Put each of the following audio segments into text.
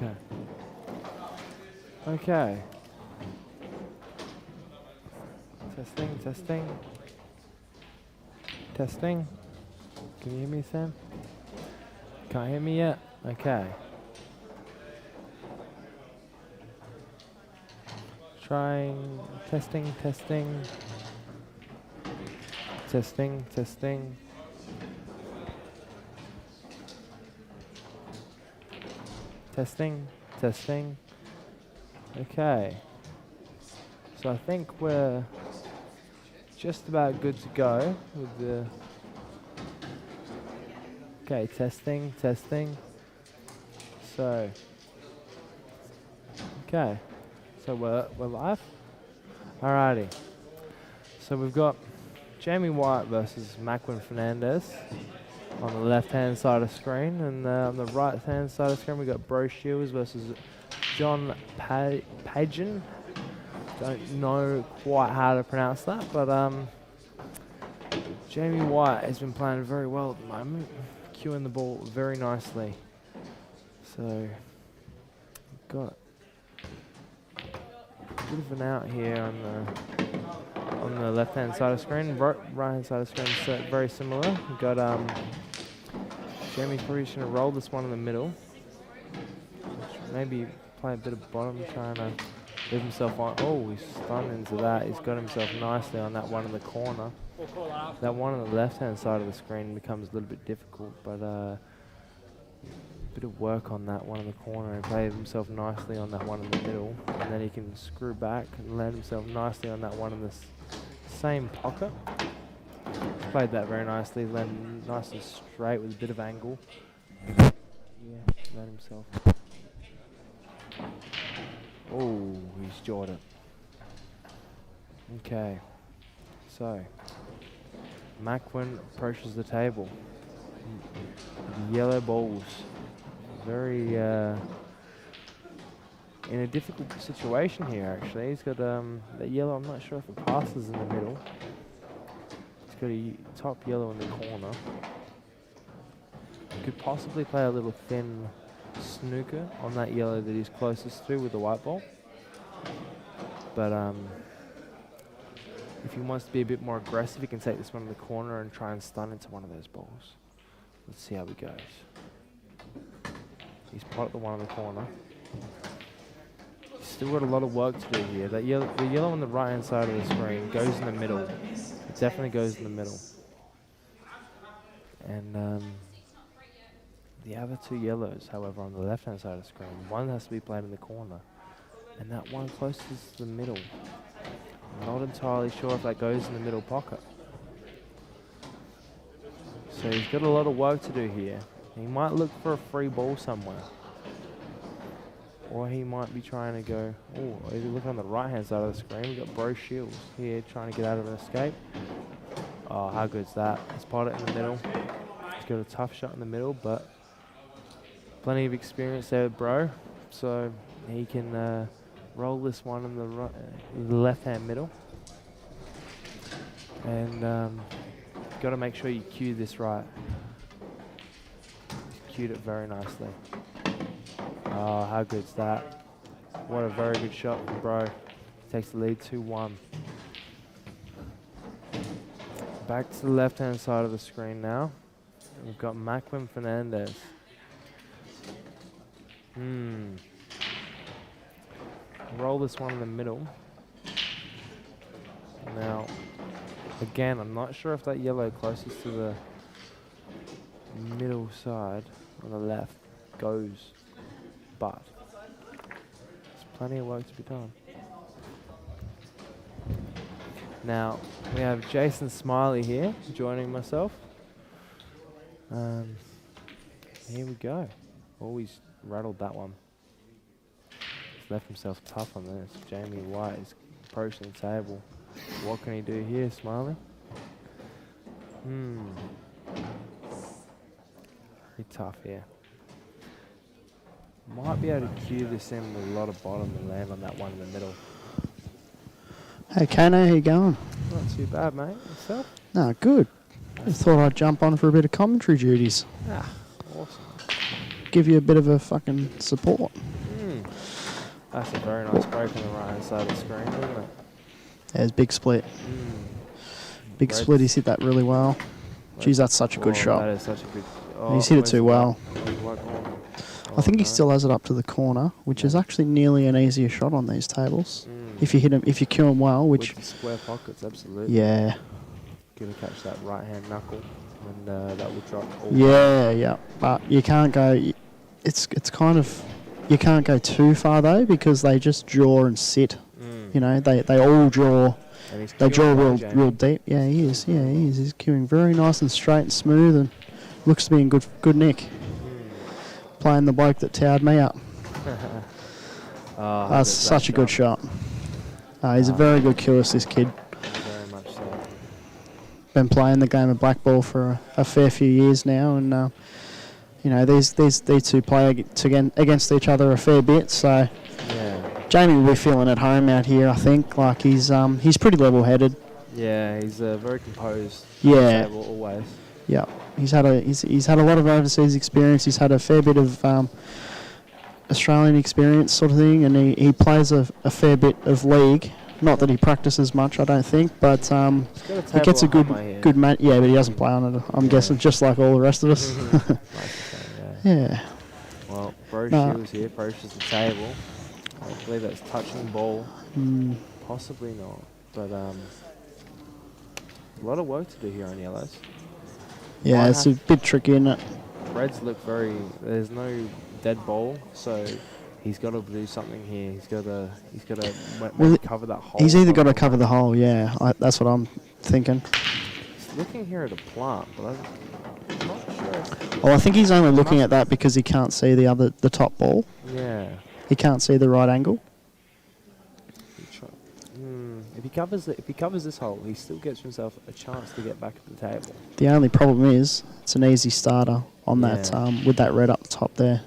Okay. Okay. Testing, testing. Testing. Can you hear me, Sam? Can't hear me yet? Okay. Trying, testing, testing. Testing, testing. Testing, testing. Okay. So I think we're just about good to go with the... Okay, testing, testing. So... Okay. So we're live? Alrighty. So we've got Jayme White versus Macwin Fernandes on the left-hand side of the screen, and on the right-hand side of the screen we've got Broe Shiells versus Pagden. Don't know quite how to pronounce that, but Jayme White has been playing very well at the moment, cueing the ball very nicely. So got a bit of an out here on the left-hand side of the screen. Right-hand side of the screen is very similar. We've got Jayme's probably just going to roll this one in the middle. Maybe play a bit of bottom, trying to leave himself on. Oh, he's stunned into that. He's got himself nicely on that one in the corner. That one on the left-hand side of the screen becomes a little bit difficult, but a bit of work on that one in the corner and play himself nicely on that one in the middle. And then he can screw back and land himself nicely on that one in the same pocket. He's played that very nicely, landed nice and straight with a bit of angle. Yeah, land himself. Oh, he's jawed it. Okay, so Macwin approaches the table. Yellow balls. Very in a difficult situation here, actually. He's got that yellow. I'm not sure if it passes in the middle. He's got a top yellow in the corner. Could possibly play a little thin snooker on that yellow that he's closest to with the white ball. But if he wants to be a bit more aggressive, he can take this one in the corner and try and stun into one of those balls. Let's see how he goes. He's potted the one in the corner. He's still got a lot of work to do here. That yellow, the yellow on the right-hand side of the screen goes in the middle. It definitely goes in the middle. And the other two yellows, however, on the left-hand side of the screen, one has to be played in the corner. And that one closest to the middle, I'm not entirely sure if that goes in the middle pocket. So he's got a lot of work to do here. He might look for a free ball somewhere. Or he might be trying to go... Oh, if you look on the right-hand side of the screen, we've got Broe Shiells here trying to get out of an escape. Oh, how good's that? He's potted it in the middle. He's got a tough shot in the middle, but plenty of experience there with Broe. So he can roll this one in the left-hand middle. And got to make sure you cue this right. He's cued it very nicely. Oh, how good's that? What a very good shot from Broe. Takes the lead 2-1. Back to the left-hand side of the screen now. We've got Macwin Fernandes. Roll this one in the middle. Now, again, I'm not sure if that yellow closest to the middle side on the left goes, but there's plenty of work to be done. Now, we have Jason Smiley here joining myself. Here we go. Oh, he's rattled that one. He's left himself tough on this. Jayme White is approaching the table. What can he do here, Smiley? Very tough here. Might be able to cue this in with a lot of bottom and land on that one in the middle. Hey Kano, how you going? Not too bad, mate. Yourself? No, good. Just thought I'd jump on for a bit of commentary duties. Ah, awesome. give you a bit of a fucking support. That's a very nice break on the right-hand side of the screen, isn't it? There's big split. Big Reds. split. He's hit that really well. Jeez, that's such a good shot. That is such a good... He's hit it too well. I think he no. still has it up to the corner, which is actually nearly an easier shot on these tables. If you hit him, if you cue him well, which... With the square pockets, absolutely. Yeah. Gonna catch that right-hand knuckle, and that will drop all Yeah. But you can't go... It's kind of... You can't go too far, though, because they just draw and sit. You know, they all draw... They draw real deep. Yeah, he is. He's queuing very nice and straight and smooth, and looks to be in good nick. Playing the bloke that towered me up. That's such a good shot. He's a very good cueist, this kid. Very much so. Been playing the game of blackball for a fair few years now, and you know, these two play against each other a fair bit. So Jayme will be feeling at home out here, I think. Like he's pretty level-headed. Yeah, he's very composed. Yeah, always. Yeah, he's had a lot of overseas experience. He's had a fair bit of Australian experience, sort of thing, and he plays a fair bit of league. Not that he practices much, I don't think, but he gets a good match. Yeah, but he doesn't play on it. I'm guessing, just like all the rest of us. Yeah. Well, Broe Shiells here approaches the table. I believe that's touching the ball. Possibly not, but a lot of work to do here on yellows. Yeah, it's a bit tricky, isn't it? Reds look there's no dead ball, so he's got to do something here. He's got to cover that hole. He's either got to cover the hole, yeah. That's what I'm thinking. He's looking here at a plant, but I'm not sure. Well, I think he's only looking at that because he can't see the top ball. Yeah. He can't see the right angle. If he covers this hole, he still gets himself a chance to get back at the table. The only problem is it's an easy starter on that with that red up the top there.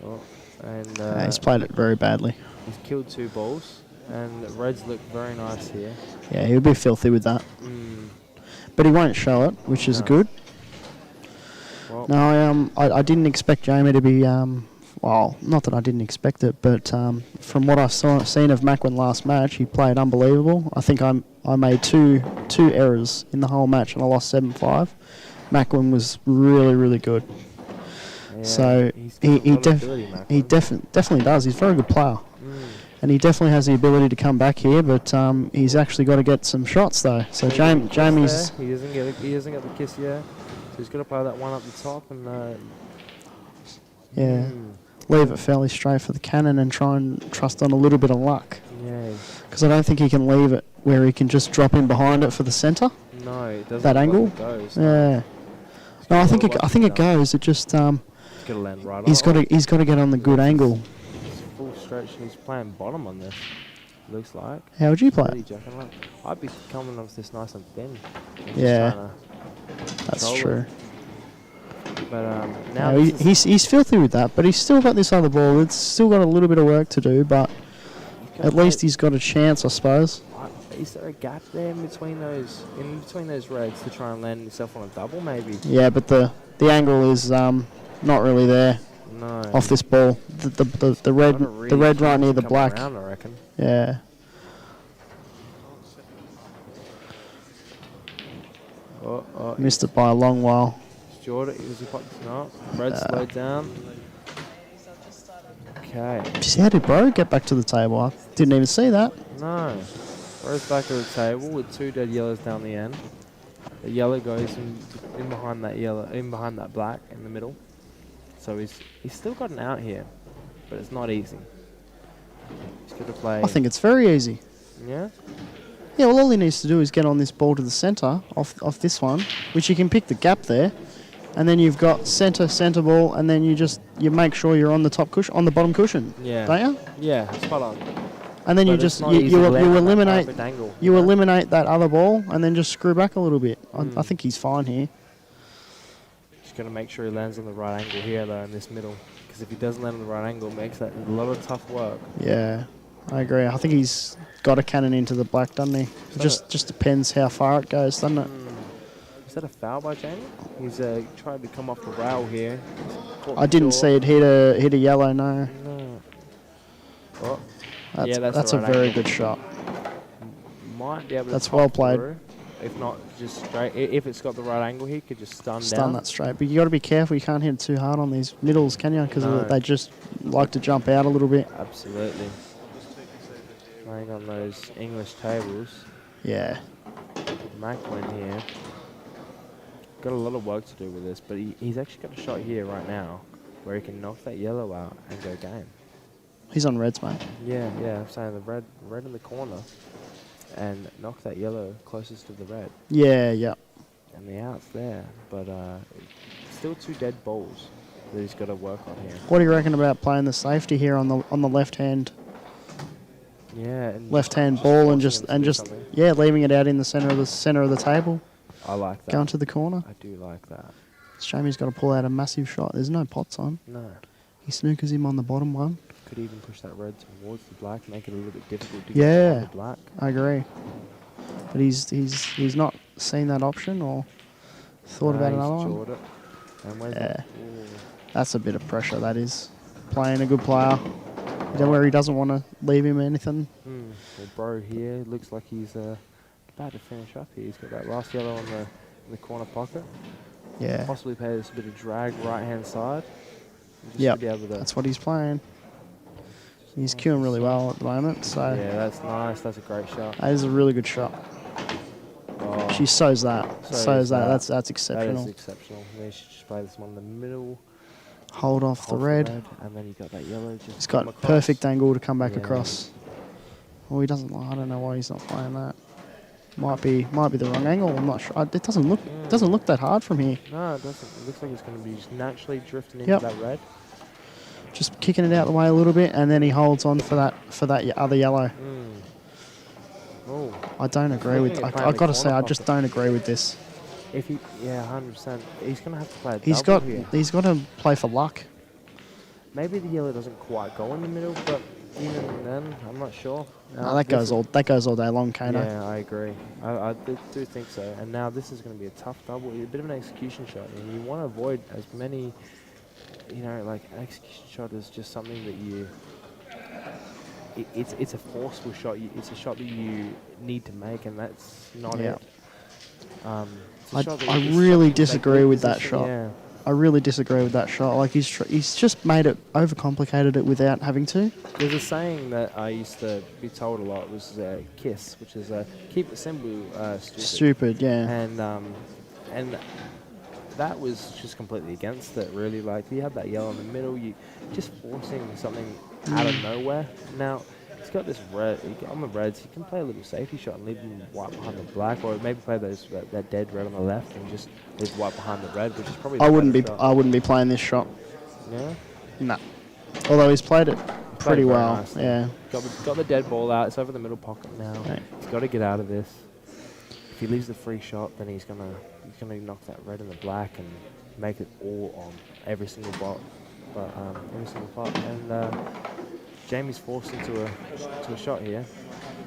Oh, and he's played it very badly. He's killed 2 balls, and the Reds look very nice here. Yeah, he'll be filthy with that. But he won't show it, which is good. Well, no, I didn't expect Jayme to be... well, not that I didn't expect it, but from what I've seen of Macwin last match, he played unbelievable. I think I made two errors in the whole match, and I lost 7-5. Macwin was really, really good. Yeah, so he definitely does. He's a very good player. And he definitely has the ability to come back here, but he's actually got to get some shots, though. So Jayme's... He doesn't get the kiss yet, so he's got to play that one up the top and... leave it fairly straight for the cannon and try and trust on a little bit of luck. Yeah. Because I don't think he can leave it where he can just drop in behind it for the centre. No, it doesn't. That angle. Goes, yeah. No, I think it goes. It just he's got to land right. He's got to get on the good angle. It's full stretch. He's playing bottom on this. Looks like. How would you play? I'd be coming off this nice and thin. Yeah. That's true. But now he's filthy with that, but he's still got this other ball. It's still got a little bit of work to do, but at least he's got a chance, I suppose. Is there a gap there in between those reds to try and land himself on a double, maybe? Yeah, but the angle is not really there. No. Off this ball, the red right near the black. Around, I reckon. Yeah. Missed it by a long while. Jordan, Red slowed down. Okay. Just how did Broe get back to the table? I didn't even see that. No. Bro's back to the table with 2 dead yellows down the end. The yellow goes in behind that black in the middle. So he's still got an out here, but it's not easy. He's got to play. I think it's very easy. Yeah. Yeah. Well, all he needs to do is get on this ball to the centre off this one, which you can pick the gap there. And then you've got centre ball, and then you make sure you're on the top cushion, on the bottom cushion. Yeah. Don't you? Yeah, spot on. And then you eliminate that other ball, and then just screw back a little bit. I think he's fine here. Just got to make sure he lands on the right angle here, though, in this middle. Because if he doesn't land on the right angle, it makes that a lot of tough work. Yeah, I agree. I think he's got a cannon into the black, doesn't he? It just depends how far it goes, doesn't it? Is that a foul by Jayme? He's trying to come off the rail here. I didn't see it hit a yellow. No. No. Oh. That's the a right very angle. good shot. Might be able to. That's top well played. through. If not, just straight. If it's got the right angle, he could just stun Stun down. that straight. But you got to be careful. You can't hit it too hard on these middles, can you? Because No. they just like to jump out a little bit. Absolutely. Playing on those English tables. Yeah. Macwin here. Got a lot of work to do with this, but he's actually got a shot here right now where he can knock that yellow out and go game. He's on reds, mate. Yeah, I'm saying the red in the corner and knock that yellow closest to the red. Yeah, yeah. And the out's there, but still 2 dead balls that he's got to work on here. What do you reckon about playing the safety here on the left hand? Yeah, and Left hand ball and just something. yeah, leaving it out in the center of the table. I like that. Going to the corner. I do like that. It's a shame he's got to pull out a massive shot. There's no pots on. No. He snookers him on the bottom one. Could even push that red towards the black, make it a little bit difficult to Yeah. get the black. I agree. But he's not seen that option or thought about another one. It. And where's Yeah. it? Ooh. That's a bit of pressure, that is. Playing a good player. Where he doesn't want to leave him anything. Well, Broe here looks like he's about to finish up here. He's got that last yellow on the corner pocket. Yeah. Possibly play this a bit of drag right-hand side. Yeah, be able to that's what he's playing. He's queuing really well at the moment, so yeah, that's nice. That's a great shot. that is a really good shot. Oh, She sows that. Sows that. That's that exceptional. is exceptional. Then she just play this one in the middle. Hold off the red. And then you got that yellow. Just He's got come across. perfect angle to come back Yeah. across. Well, he doesn't. I don't know why he's not playing that. Might be the wrong angle. I'm not sure. It doesn't look that hard from here. No, it doesn't. It looks like it's going to be just naturally drifting into Yep. that red. Just kicking it out the way a little bit, and then he holds on for that other yellow. Oh. I don't agree with. Looking at I playing got the to say, I corner just pocket. don't agree with this. If he, 100%. He's going to have to play a He's double got here. he's got to play for luck. Maybe the yellow doesn't quite go in the middle, but even then, I'm not sure. No, that goes all day long, Kano. Yeah, I agree. I do think so. And now this is going to be a tough double, a bit of an execution shot, and you want to avoid as many. Like an execution shot is just something that you. It's a forceful shot. It's a shot that you need to make, and that's not Yeah. it. It's a shot that I it's really something to make disagree good with that position, shot. Yeah. I really disagree with that shot. Like he's just made it overcomplicated it without having to. There's a saying that I used to be told a lot, was KISS, which is keep it simple, stupid. Stupid, yeah. And that was just completely against it, really. Like, you had that yellow in the middle, you just forcing something out of nowhere. Now, he's got this red, on the reds, he can play a little safety shot and leave him white behind the black, or maybe play that dead red on the left and just leave white behind the red, which is probably the I wouldn't better be shot. I wouldn't be playing this shot. Yeah? No. Although he's played it pretty Played very well. nicely. Yeah. Got the dead ball out. It's over the middle pocket now. Right. He's got to get out of this. If he leaves the free shot, then he's gonna knock that red and the black and make it all on every single pot. And Jayme's forced into a shot here.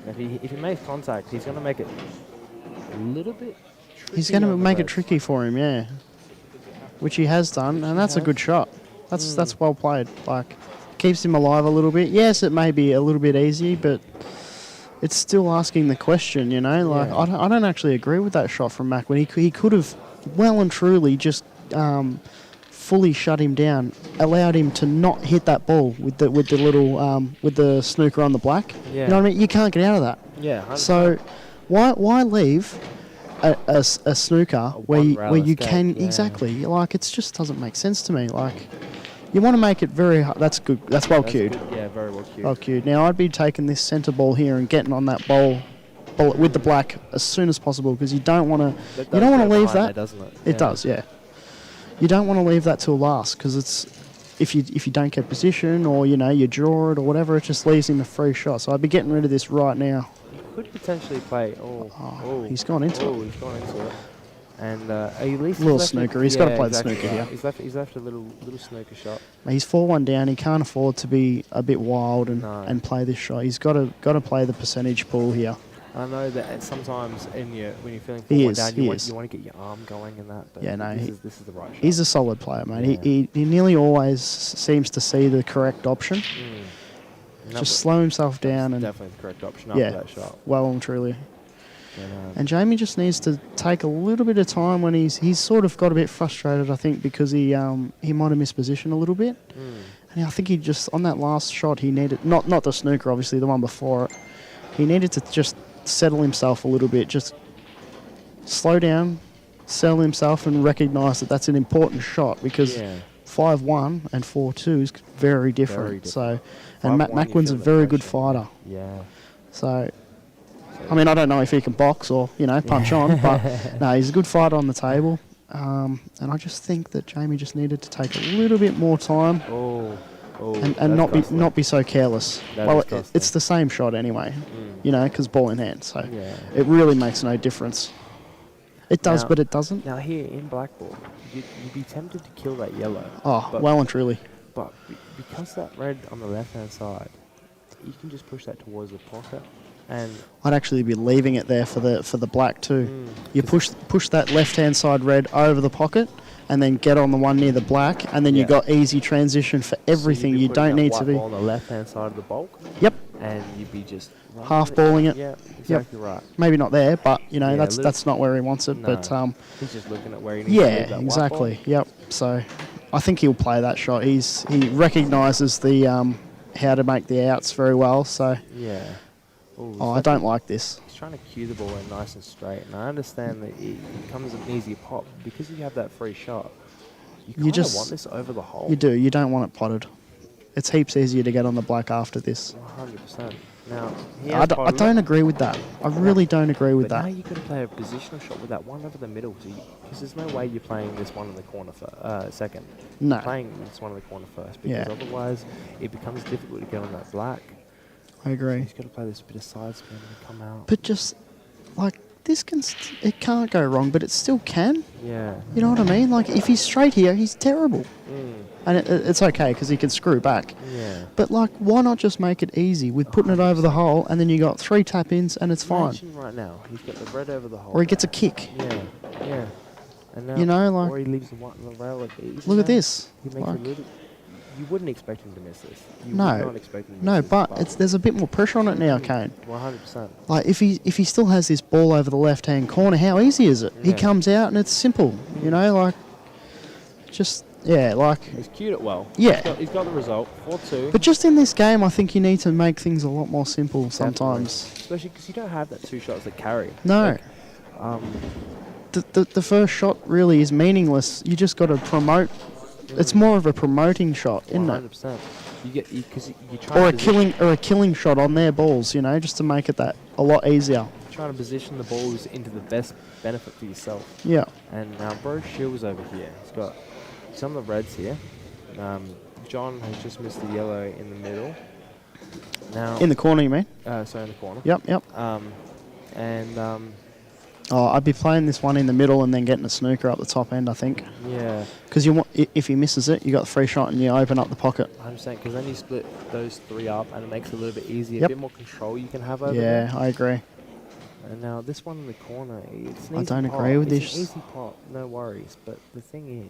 If he makes contact, he's gonna make it a little bit tricky. He's going to on the make it reds. tricky for him, yeah. Which he has done, and that's a good shot. That's well played. Like, keeps him alive a little bit. Yes, it may be a little bit easy, but it's still asking the question, you know. Like, Yeah. I don't actually agree with that shot from Macwin. He could have well and truly just fully shut him down, allowed him to not hit that ball with the little with the snooker on the black. Yeah. You know what I mean? You can't get out of that. Yeah. 100%. So why leave a snooker where one-rail you escape, can yeah. exactly, like, it just doesn't make sense to me. Like, you want to make it very hard. That's good. That's well cued. Good. Yeah, very well cued. Well cued. Now I'd be taking this centre ball here and getting on that ball with the black as soon as possible, because you don't want to. That You don't does want to go leave behind that. there, doesn't it? It does, yeah. You don't want to leave that till last, because it's if you don't get position, or you draw it or whatever, it just leaves him a free shot. So I'd be getting rid of this right now. Could potentially play. He's gone into it. He's gone into it. And at least Little he's left snooker. it- He's gotta yeah, play the exactly snooker right. here. He's left a little snooker shot. He's 4-1 down. He can't afford to be a bit wild and play this shot. He's got to play the percentage pool here. I know that sometimes when you're feeling He forward is, down, he you is. want to get your arm going and that. But Yeah, no, this is the right shot. He's a solid player, mate. Yeah. He nearly always seems to see the correct option. Just slow himself down. And definitely the correct option after that shot. Well and truly. But, and Jayme just needs to take a little bit of time when he's sort of got a bit frustrated, I think, because he might have missed position a little bit. And I think he just, on that last shot, he needed, not the snooker, obviously, the one before it, he needed to just settle himself a little bit, just slow down, settle himself and recognise that that's an important shot because 5-1 and 4-2 is very different. So, and Macwin's a very good fighter. Yeah. So, I mean, I don't know if he can box or, punch on, but no, he's a good fighter on the table. And I just think that Jayme just needed to take a little bit more time and not be so careless. It's the same shot anyway, because ball in hand. So it really makes no difference. It does, but it doesn't. Now here in Blackball, you'd be tempted to kill that yellow. Oh, well and truly. But because that red on the left-hand side, you can just push that towards the pocket. And I'd actually be leaving it there for the black too. You push that left-hand side red over the pocket and then get on the one near the black, and then you got easy transition for everything. So you don't need to be on the left-hand side of the bulk. Yep. And you'd be just half balling it. Yeah, exactly right. Maybe not there, but that's not where he wants it. No, but he's just looking at where he needs to move that exactly. Yep. So I think he'll play that shot. He recognises the how to make the outs very well. So I don't like this. He's trying to cue the ball in nice and straight, and I understand that it comes an easy pop because you have that free shot. You just want this over the hole. You do. You don't want it potted. It's heaps easier to get on the black after this. 100%. Now, I don't agree with that. I really don't agree with that. Now you've got to play a positional shot with that one over the middle, because there's no way you're playing this one in the corner second. No. You're playing this one in the corner first, because otherwise it becomes difficult to get on that black. I agree. He's got to play this bit of side spin and come out. But just, like, this it can't go wrong, but it still can. Yeah. You know what I mean? Like, if he's straight here, he's terrible. And it's okay, because he can screw back. Yeah. But, like, why not just make it easy with putting it over the hole, and then you got 3 tap-ins, and it's fine. Right now, he's got the red over the hole. Or he gets a kick. Yeah. And now, or he leaves the white on the rail. Look at this. He makes a little... You wouldn't expect him to miss this. You no, would not expect him to miss but there's a bit more pressure on it now, Kane. 100%. Like if he still has this ball over the left-hand corner, how easy is it? He comes out and it's simple, He's cued it well. Yeah. He's got the result, 4-2. But just in this game, I think you need to make things a lot more simple sometimes. Especially because you don't have that 2 shots that carry. No. The first shot really is meaningless. You just got to promote. It's more of a promoting shot, isn't it? 100%. You try a killing shot on their balls, just to make it that a lot easier. Trying to position the balls into the best benefit for yourself. Yeah. And now Broe Shiells over here. He's got some of the reds here. John has just missed the yellow in the middle. Now in the corner, you mean? Sorry, in the corner. Yep. I'd be playing this one in the middle and then getting a snooker up the top end, I think. Yeah. Because if he misses it, you got the free shot and you open up the pocket. 100%, because then you split those 3 up and it makes it a little bit easier, a bit more control you can have over there. Yeah, I agree. And now this one in the corner, it's an I easy don't pop. agree with it's this. An easy pop, no worries. But the thing is,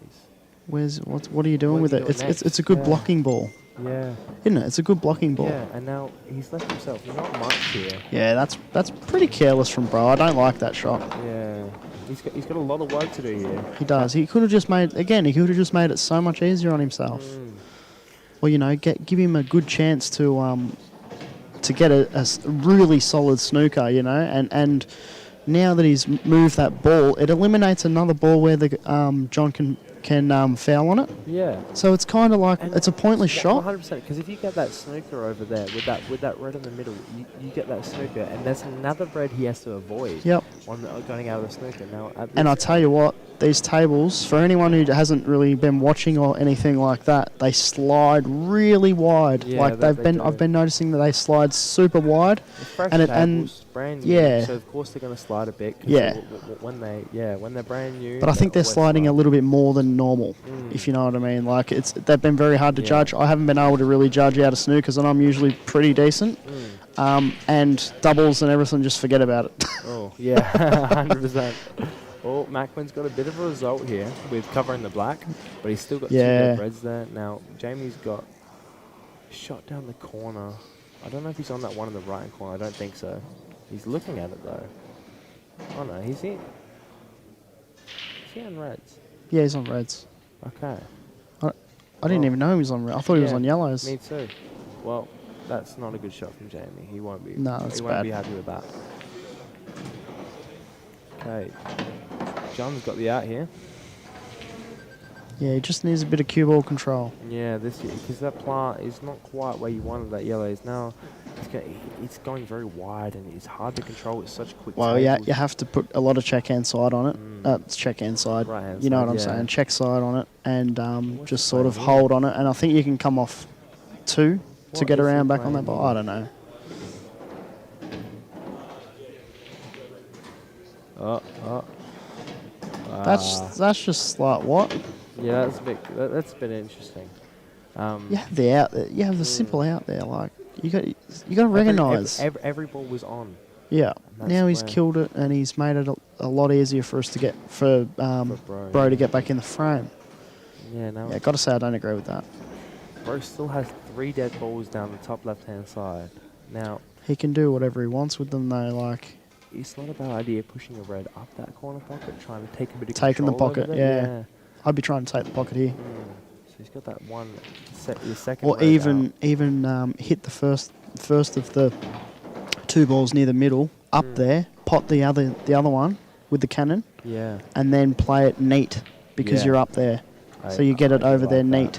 what are you doing with it? It's a good blocking ball. Yeah. Isn't it? It's a good blocking ball. Yeah, and now he's left himself not much here. Yeah, that's pretty careless from Broe. I don't like that shot. Yeah. He's got a lot of work to do here. He does. He could have just made it so much easier on himself. Or give him a good chance to get a really solid snooker, and now that he's moved that ball, it eliminates another ball where the John can foul on it. Yeah. So it's kind of like it's a pointless shot. 100%. Because if you get that snooker over there with that red in the middle, you get that snooker, and there's another red he has to avoid. Yep. Going out of the snooker now. And I tell you what, these tables, for anyone who hasn't really been watching or anything like that, they slide really wide. Yeah, I've been noticing that they slide super wide, and brand new. Yeah. So of course they're going to slide a bit. 'Cause Yeah. when they're brand new. But I think they're sliding a little bit more than normal, if you know what I mean. Like they've been very hard to judge. I haven't been able to really judge out of snookers, and I'm usually pretty decent. And doubles and everything, just forget about it. Oh yeah, 100%. Oh, Macwin's got a bit of a result here with covering the black, but he's still got 2 red reds there. Now Jayme's got shot down the corner. I don't know if he's on that one in the right corner. I don't think so. He's looking at it though. Oh no, he's in. Is he on reds? Yeah, he's on reds. Okay. I didn't even know he was on reds. I thought he was on yellows. Me too. Well, that's not a good shot from Jayme. He won't be. No, it's he bad. won't be happy with that. Okay. John's got the out here. Yeah, he just needs a bit of cue ball control. Yeah, because that plant is not quite where you wanted that yellow. Is now. It's going very wide and it's hard to control with such quick. Well, yeah, you have to put a lot of checkhand side on it. It's checkhand side. Right-hand you know side, what I'm saying? Check side on it and just sort of here? hold on it. And I think you can come off 2 to What get is around he back on that playing ball. I don't know. That's just like what? Yeah, that's a bit interesting. You have the out there. You have the simple out there. Like you got to recognise. Every ball was on. Yeah. Now he's killed it and he's made it a lot easier for us to get for Broe to get back in the frame. Yeah, no. Yeah, got to say I don't agree with that. Broe still has 3 dead balls down the top left-hand side. Now he can do whatever he wants with them though. Like it's not a bad idea pushing a red up that corner pocket, trying to take a bit of taking the control pocket. over Yeah. I'd be trying to take the pocket here. So he's got that one your second. Or even hit the first of the 2 balls near the middle up there, pot the other one with the cannon. Yeah. And then play it neat because you're up there. So you get it over there neat.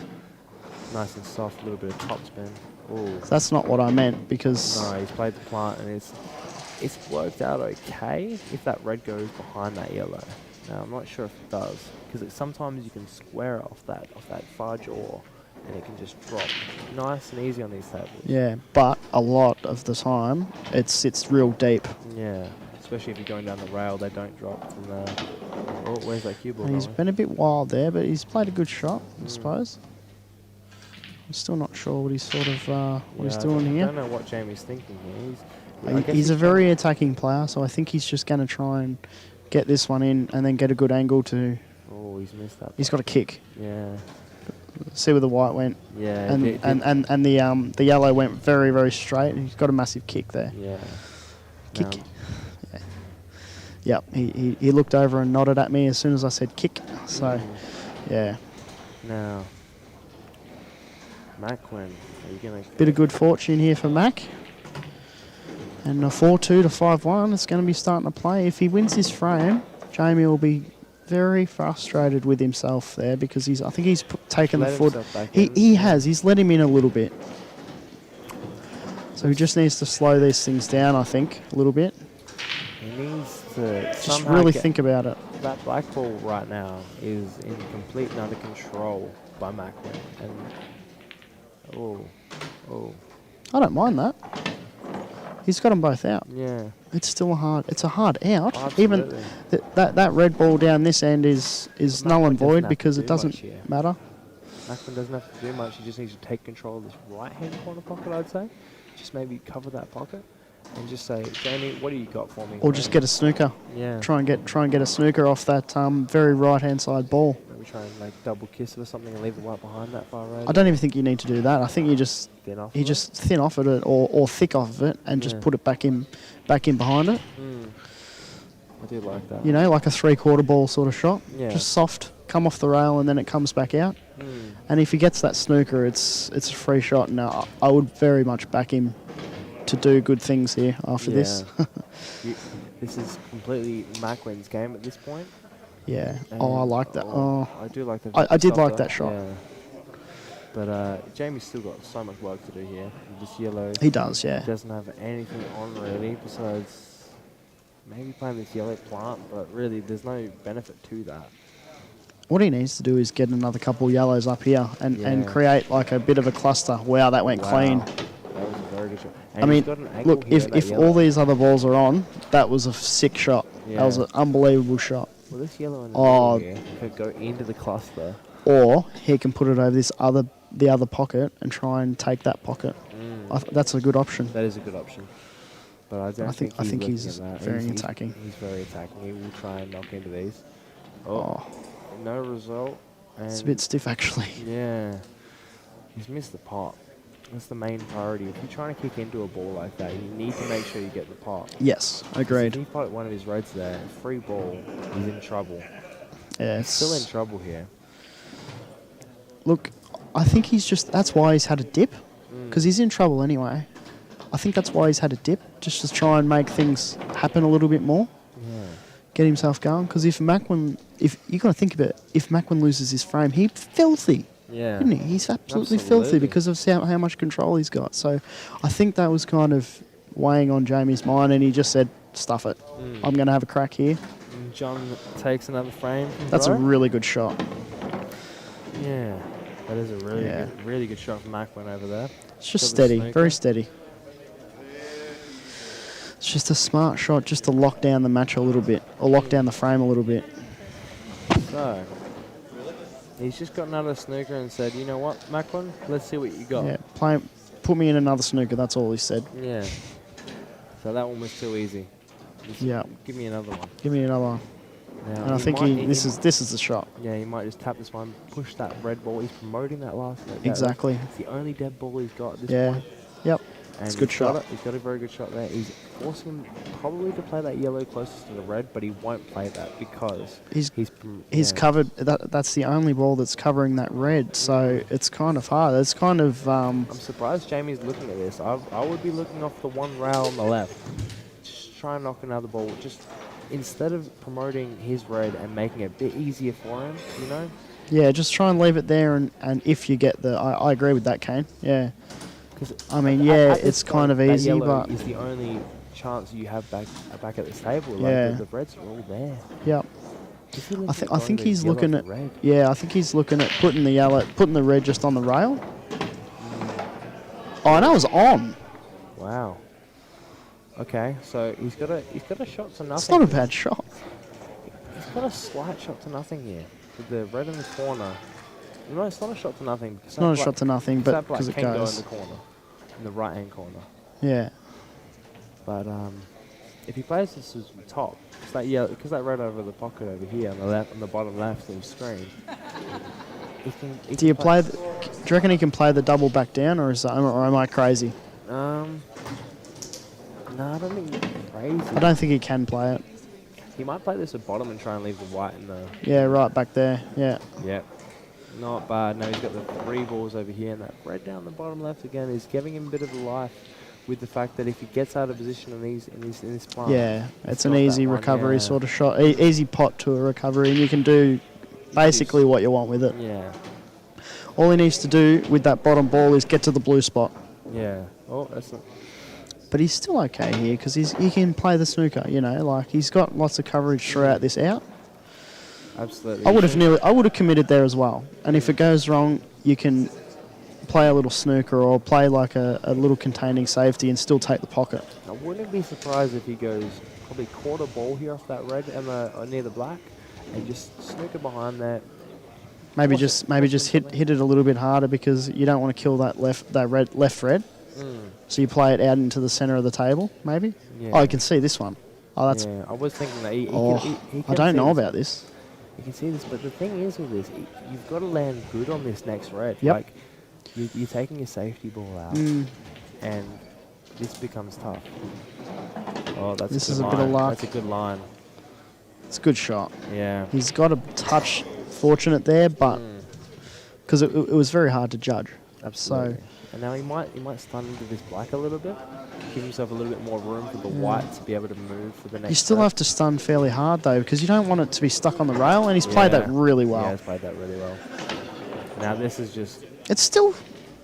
Nice and soft, a little bit of topspin. Ooh. So that's not what I meant because No, he's played the plant and it's worked out okay if that red goes behind that yellow. Now I'm not sure if it does because sometimes you can square it off that far jaw and it can just drop nice and easy on these tables. Yeah, but a lot of the time it sits real deep. Yeah, especially if you're going down the rail, they don't drop from there. Oh, where's that cue ball? He's been a bit wild there, but he's played a good shot, I suppose. I'm still not sure what he's sort of what he's doing here. I don't know what Jayme's thinking here. He's a very attacking player, so I think he's just going to try and get this one in and then get a good angle to... Oh, he's missed that. He's got a kick. Yeah. See where the white went. Yeah. And the yellow went very, very straight. He's got a massive kick there. Yeah. Kick. Yeah. Yep. He looked over and nodded at me as soon as I said kick. So, yeah. Now, Macwin, are you going to... Bit of good fortune here for Mac. And a 4-2 to 5-1, it's going to be starting to play. If he wins this frame, Jayme will be very frustrated with himself there because I think he's taken the foot. He has. He's let him in a little bit. So he just needs to slow these things down, I think, a little bit. He needs to just really think about it. That black ball right now is in complete and utter control by Macwin. And I don't mind that. He's got them both out. Yeah. It's still a hard out. Absolutely. Even that red ball down this end is null and void because it doesn't matter. Macwin doesn't have to do much. He just needs to take control of this right-hand corner pocket, I'd say. Just maybe cover that pocket and just say, Jayme, what do you got for me? Or just get a snooker. Yeah. Try and get a snooker off that very right-hand side ball. Maybe try and double kiss it or something and leave it right behind that far right. I don't even think you need to do that. I think you just thin off thin off of it or thick off of it and just put it back in behind it. I do like that. You know, like a 3/4 ball sort of shot. Yeah. Just soft, come off the rail and then it comes back out. And if he gets that snooker, it's a free shot. And I would very much back him to do good things here after this. This is completely Macwin's game at this point. Yeah. I like that. I do like that. I did like that shot. Yeah. But Jayme's still got so much work to do here. This yellow. He does, yeah. He doesn't have anything on really besides maybe playing this yellow plant, but really there's no benefit to that. What he needs to do is get another couple yellows up here and create like a bit of a cluster. Wow, that went clean. That was a very good shot. And I he's mean, got an angle look, here, if that all yellow. these other balls are on, that was a sick shot. Yeah. That was an unbelievable shot. Well, this yellow in the middle here could go into the cluster. Or he can put it over the other pocket and try and take that pocket. That's a good option. That is a good option. But I don't think he's looking at that. Very attacking. He's very attacking. He will try and knock into these. Oh. No result. And It's a bit stiff, actually. Yeah. He's missed the pot. That's the main priority. If you're trying to kick into a ball like that, you need to make sure you get the pot. Yes, agreed. If he pot one of his reds there, free ball, he's in trouble. Yeah, He's still in trouble here. Look, I think that's why he's had a dip, because he's in trouble anyway. I think that's why he's had a dip, just to try and make things happen a little bit more. Yeah. Get himself going, because if you got to think about it, if Macwin loses his frame, he's filthy. Yeah. Isn't he? He's absolutely filthy because of how much control he's got. So I think that was kind of weighing on Jayme's mind, and he just said, stuff it. I'm going to have a crack here. And John takes another frame. That's a really good shot. Yeah. That is a really good shot from Macwin over there. It's just steady, very steady. It's just a smart shot just to lock down the match a little bit, or lock down the frame a little bit. So, he's just got another snooker and said, you know what, Macwin, let's see what you got. Yeah, put me in another snooker, that's all he said. Yeah. So that one was too easy. Just give me another one. Give me another one. Now, and I think this is the shot. Yeah, he might just tap this one, push that red ball. He's promoting that last. Exactly. It's the only dead ball he's got at this point. Yep. And it's a good shot. He's got a very good shot there. He's forcing him probably to play that yellow closest to the red, but he won't play that because he's covered. That's the only ball that's covering that red, so it's kind of hard. It's kind of. I'm surprised Jayme's looking at this. I would be looking off the one rail on the left. Just try and knock another ball. Just instead of promoting his red and making it a bit easier for him, you know. Yeah, just try and leave it there, and if you get I agree with that, Kane. Yeah. I mean, it's kind of easy, but is the only chance you have back at this table. Like the reds are all there. Yep. I think he's looking at I think he's looking at putting the red just on the rail. Oh, and that was on. Wow. Okay, so he's got a shot to nothing. It's not a bad shot. He's got a slight shot to nothing here with the red in the corner. No, it's not a shot to nothing. It's not a shot to nothing, but because it goes in the corner, in the right-hand corner. Yeah. But if he plays this as the top, because that red over the pocket over here on the left, on the bottom left of the screen. Do you reckon he can play the double back down, or am I crazy? No, I don't think he's crazy. I don't think he can play it. He might play this at bottom and try and leave the white in the. Yeah, right back there. Yeah. Yeah. Not bad. Now he's got the three balls over here, and that red down the bottom left again is giving him a bit of a life with the fact that if he gets out of position in this plant. Yeah, it's an easy recovery sort of shot. Easy pot to a recovery, and you can do basically what you want with it. Yeah. All he needs to do with that bottom ball is get to the blue spot. Yeah. Oh, that's not. But he's still okay here because he can play the snooker, you know, like he's got lots of coverage throughout this out. Absolutely. I would have committed there as well. And if it goes wrong, you can play a little snooker or play like a little containing safety and still take the pocket. I wouldn't be surprised if he goes probably quarter ball here off that red and near the black and just snooker behind that. Maybe just hit it a little bit harder because you don't want to kill that left red. So you play it out into the center of the table, maybe. Yeah. Oh, you can see this one. Oh, that's. Yeah, I was thinking that. He I don't know about this. You can see this, but the thing is with this, you've got to land good on this next red. Yep. Like, you're taking your safety ball out, and this becomes tough. Oh, that's a bit of luck. That's a good line. It's a good shot. Yeah. He's got a touch fortunate there, but because it was very hard to judge. Absolutely. So, and now he might stun into this black a little bit, give himself a little bit more room for the white to be able to move for the next. You still have to stun fairly hard though, because you don't want it to be stuck on the rail, and he's played that really well. Yeah, he's played that really well. Now this is just. It's still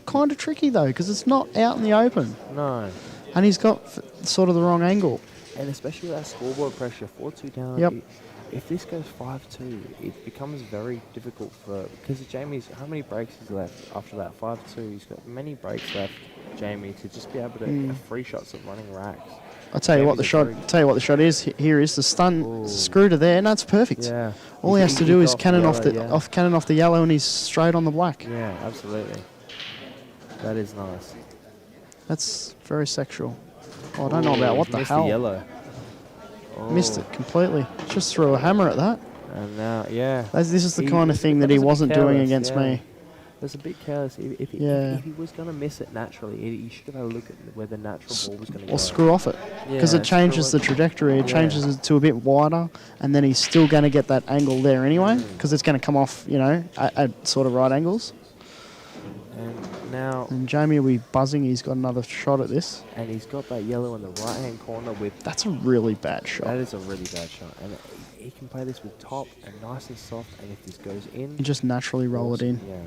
kind of tricky though, because it's not out in the open. No. And he's got sort of the wrong angle. And especially with that scoreboard pressure, 4-2 down. Yep. If this goes 5-2, it becomes very difficult because Jayme's, how many breaks is left after that 5-2? He's got many breaks left. Jayme to just be able to free shots of running racks. I'll tell you what the shot. Tell you what the shot is. Here is the stun screw to there. No, it's perfect. Yeah. All he has to do is cannon off the yellow, and he's straight on the black. Yeah, absolutely. That is nice. That's very sexual. Oh, I don't know about what the hell. The yellow. Missed it completely. Just threw a hammer at that. And now, yeah. This is the kind of thing that he wasn't doing against me. It was a bit careless. If he was going to miss it naturally, he should have had a look at where the natural ball was going to go. Or screw off it. Because it changes the trajectory. It changes it to a bit wider, and then he's still going to get that angle there anyway, because it's going to come off, at sort of right angles. And now... And Jayme will be buzzing. He's got another shot at this. And he's got that yellow in the right-hand corner with... That's a really bad shot. That is a really bad shot. And he can play this with top and nice and soft, and if this goes in... You just naturally roll it in. Yeah.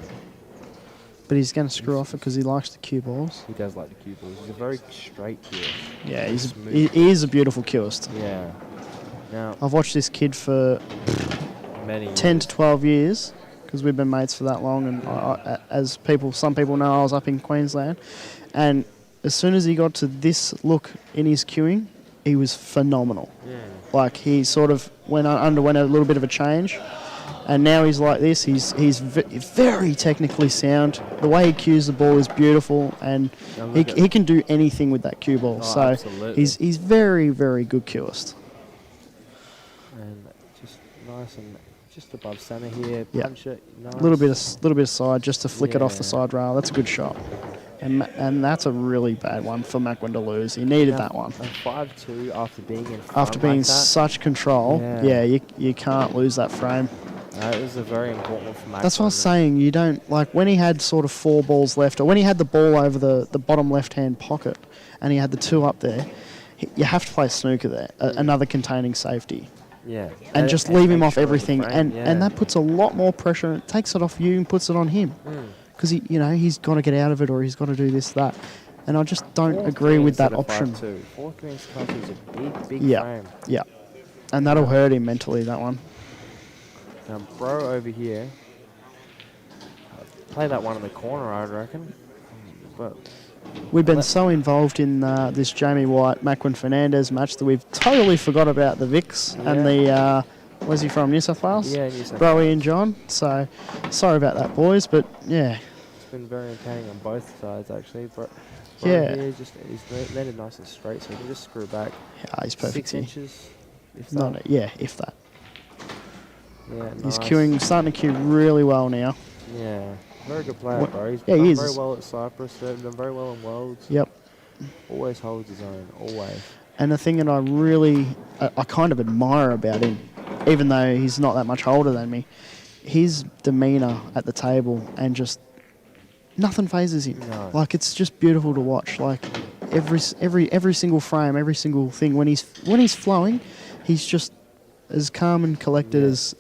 But he's going to screw off it because he likes the cue balls. He does like the cue balls. He's a very straight cueist. Yeah, he is a beautiful cueist. Yeah. Now, I've watched this kid for many 10 to 12 years because we've been mates for that long. And some people know, I was up in Queensland. And as soon as he got to this look in his cueing, he was phenomenal. Yeah. Like he sort of underwent a little bit of a change. And now he's like this. He's very technically sound. The way he cues the ball is beautiful, and he can do anything with that cue ball. So absolutely. he's very, very good cueist. And just nice and just above centre here. Yeah. Punch it. Nice. Little bit of side just to flick it off the side rail. That's a good shot. And that's a really bad one for Macwin to lose. He needed that one. And 5-2 after being in front After being like that, such control, you can't lose that frame. It was a very important one for Macwin. That's what I was saying. You don't, like, when he had sort of 4 balls left, or when he had the ball over the bottom left-hand pocket, and he had the 2 up there, you have to play snooker there, another containing safety. Yeah. And just leave him off everything, and that puts a lot more pressure. It takes it off you and puts it on him, because he's got to get out of it, or he's got to do this, that. And I just don't agree with that option. 4 greens club is a big frame. Yeah, and that'll hurt him mentally, that one. Now, Broe over here, play that one in the corner, I reckon. But we've been so involved in this Jayme White Macwin Fernandes match that we've totally forgot about the Vicks and the. Where's he from? New South Wales? Yeah, New South Broe Wales. and John. So, sorry about that, boys, but yeah. It's been very entertaining on both sides, actually. Broe yeah. He's landed nice and straight, so he can just screw back. Yeah, he's perfect. 6 inches. If if that. Yeah, he's nice. starting to cue really well now. Yeah, very good player, Broe. He's he done is. very well at Cyprus, done very well in Worlds. Yep. Always holds his own, always. And the thing that I kind of admire about him, even though he's not that much older than me, his demeanour at the table and just nothing phases him. No. Like, it's just beautiful to watch. Like every single frame, every single thing, when he's flowing, he's just as calm and collected as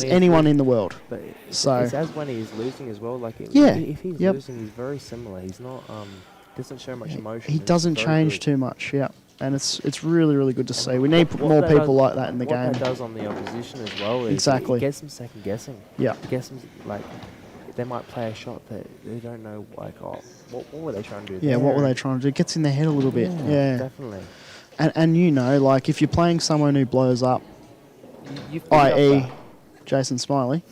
anyone in the world. But it's as when he's losing as well. Like if he's losing, he's very similar. He's not doesn't show much emotion. He doesn't change too much. Yeah. And it's really, really good to see. We need more people like that in the game. What that does on the opposition as well is exactly. It gets them second guessing. Yeah. It gets them, like, they might play a shot that they don't know, like, what were they trying to do there? Yeah, what were they trying to do? It gets in their head a little bit. Yeah. Definitely. And like, if you're playing someone who blows up, i.e. Jason Smiley,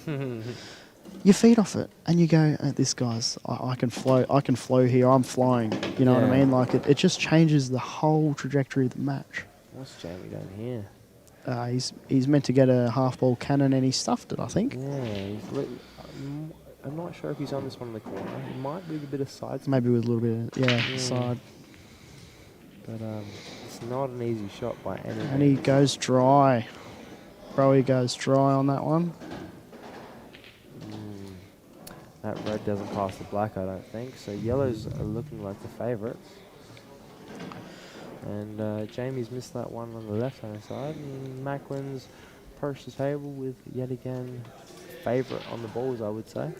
you feed off it and you go, this guy's, I can flow here, I'm flying. You know what I mean? Like, it just changes the whole trajectory of the match. What's Jayme doing here? He's meant to get a half-ball cannon and he stuffed it, I think. Yeah, I'm not sure if he's on this one in the corner. He might be a bit of side. Maybe with a little bit of, side. But it's not an easy shot by any means. And he goes dry. Broe goes dry on that one. That red doesn't pass the black, I don't think. So yellows are looking like the favourites. And Jayme's missed that one on the left-hand side. And Macwin's approached the table with, yet again, favourite on the balls, I would say.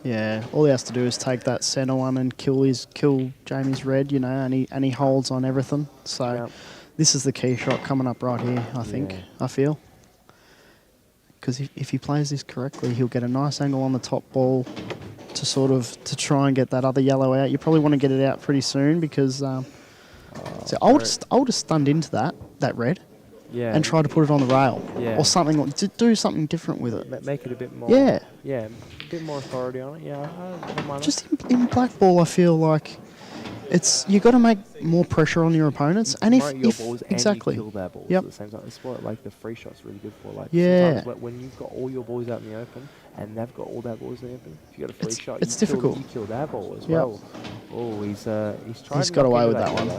Yeah, all he has to do is take that centre one and kill Jayme's red, and he holds on everything. So this is the key shot coming up right here, I think, I feel. Because if he plays this correctly, he'll get a nice angle on the top ball, to try and get that other yellow out. You probably want to get it out pretty soon because so I would have stunned into that red. Yeah. And try to put it on the rail. Yeah. Or something, to do something different with it. Make it a bit more. Yeah. Yeah, a bit more authority on it. Yeah, I don't mind Just in blackball, I feel like you got to make more pressure on your opponents. And your balls exactly. And you kill their balls Yep. at the same time. That's what like the free shot's really good for. Like yeah. sometimes when you've got all your balls out in the open and they've got all their balls in the open, if you got a free shot, it's difficult. You kill their ball as yep. well. Oh, he's tried. He's got away with that one.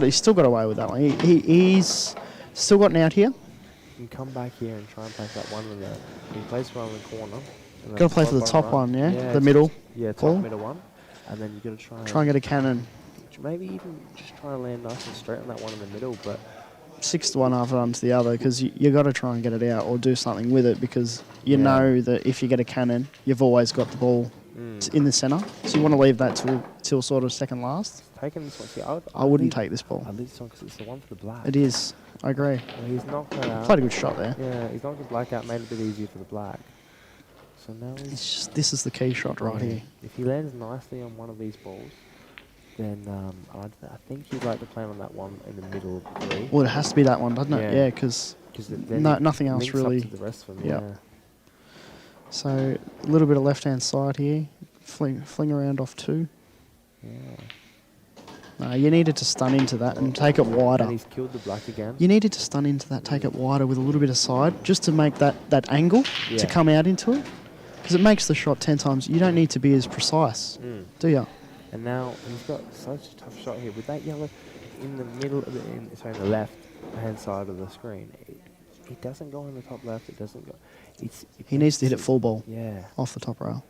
He's still got away with that one. He's still got an out here. You can come back here and try and place that one in the. You place one in the corner. Got to play for the top one, yeah? The middle. Yeah, top middle one. And then you got to try and get a cannon. Maybe even just try and land nice and straight on that one in the middle, but 6 to 1, half it onto the other, because you got to try and get it out or do something with it, because you know that if you get a cannon, you've always got the ball in the centre. So you want to leave that till sort of second last. Taking this one, see, I wouldn't take this ball. I leave this one because it's the one for the black. It is. I agree. Well, he's knocked it out. Played a good shot there. Yeah, he's knocked the black out, made it a bit easier for the black. So now this is the key shot right here. If he lands nicely on one of these balls, then I think he'd like to play on that one in the middle of the 3. Well, it has to be that one, doesn't it? Yeah, because nothing else really. Up to the rest of them, yeah. So a little bit of left-hand side here, fling around off 2. Yeah. No, you needed to stun into that and take it wider. And he's killed the black again. You needed to stun into that, take it wider with a little bit of side, just to make that angle to come out into it. Because it makes the shot 10 times. You don't need to be as precise, do you? And now he's got such a tough shot here. With that yellow in the middle of the left-hand side of the screen, it doesn't go in the top left. It doesn't go. He needs to hit it full ball. Yeah. Off the top rail.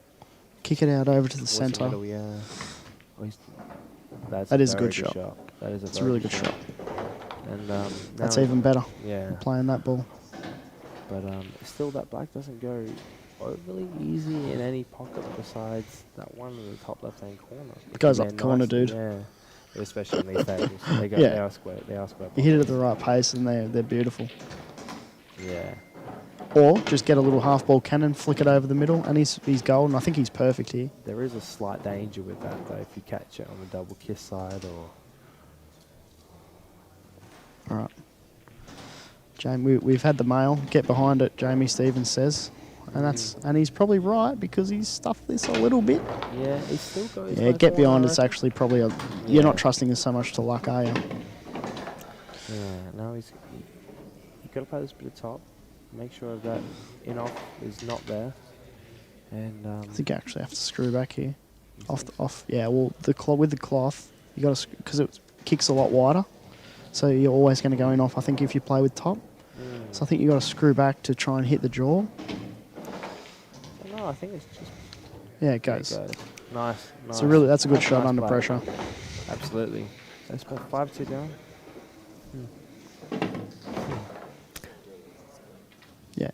Kick it out over to the centre. That is a good shot. That is a really good shot. And that's even better. Yeah. Playing that ball. But still, that black doesn't go overly easy in any pocket besides that one in the top left-hand corner. It goes up the corner, dude. Yeah. Especially in these tables. They are square. They are square. You hit it at the right pace and they're beautiful. Yeah. Or just get a little half-ball cannon, flick it over the middle, and he's golden. I think he's perfect here. There is a slight danger with that, though, if you catch it on the double kiss side or... All right. Jayme, we've had the mail. Get behind it, Jayme Stevens says. And he's probably right, because he's stuffed this a little bit. Yeah, he still goes... Yeah, get behind it's actually probably you're not trusting us so much to luck, are you? Yeah, no, you've got to play this bit of top. Make sure that in-off is not there. And I think you actually have to screw back here. Off. Yeah, well, with the cloth, you got to, because it kicks a lot wider. So you're always going to go in-off, I think, if you play with top. So I think you got to screw back to try and hit the jaw. No, I think it's just... Yeah, it goes. Nice. So that's a good shot under pressure. Absolutely. Let's put 5-2 down. Yeah.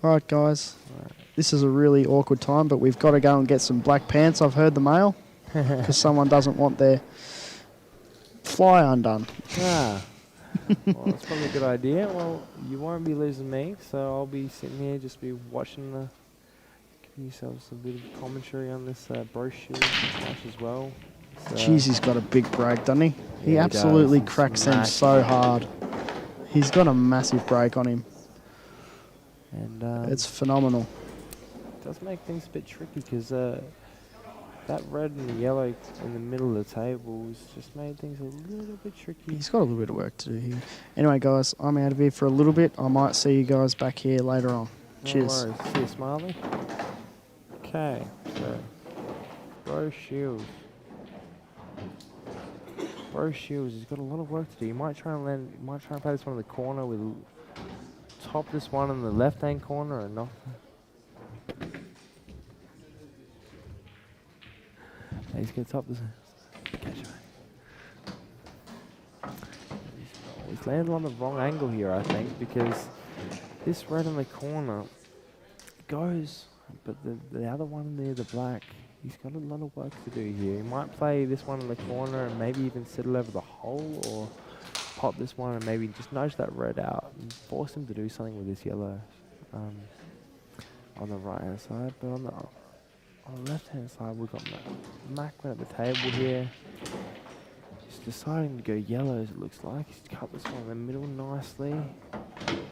All right, guys. This is a really awkward time, but we've got to go and get some black pants. I've heard the mail, because someone doesn't want their fly undone. Ah. Well, that's probably a good idea. Well, you won't be losing me, so I'll be sitting here, just be watching giving yourselves a bit of commentary on this Broe Shiells match as well. So Jeez, he's got a big break, doesn't he? Yeah, he absolutely does. cracks them so hard. He's got a massive break on him. And it's phenomenal. It does make things a bit tricky, because that red and the yellow in the middle of the table has just made things a little bit tricky. He's got a little bit of work to do here. Anyway, guys, I'm out of here for a little bit. I might see you guys back here later on. No Cheers. worries. See you, Smiley. Okay, so Broe Shiells. Broe Shiells has got a lot of work to do. You might try and play this one in the corner with top this one in the left-hand corner or not. He's going to top this. Catch it. He's landed on the wrong angle here, I think, because this red in the corner goes, but the other one there, the black, he's got a lot of work to do here. He might play this one in the corner and maybe even settle over the hole, or pop this one and maybe just nudge that red out and force him to do something with this yellow on the right hand side. But on the left hand side, we've got Macwin at the table here. He's deciding to go yellows, it looks like. He's cut this one in the middle nicely.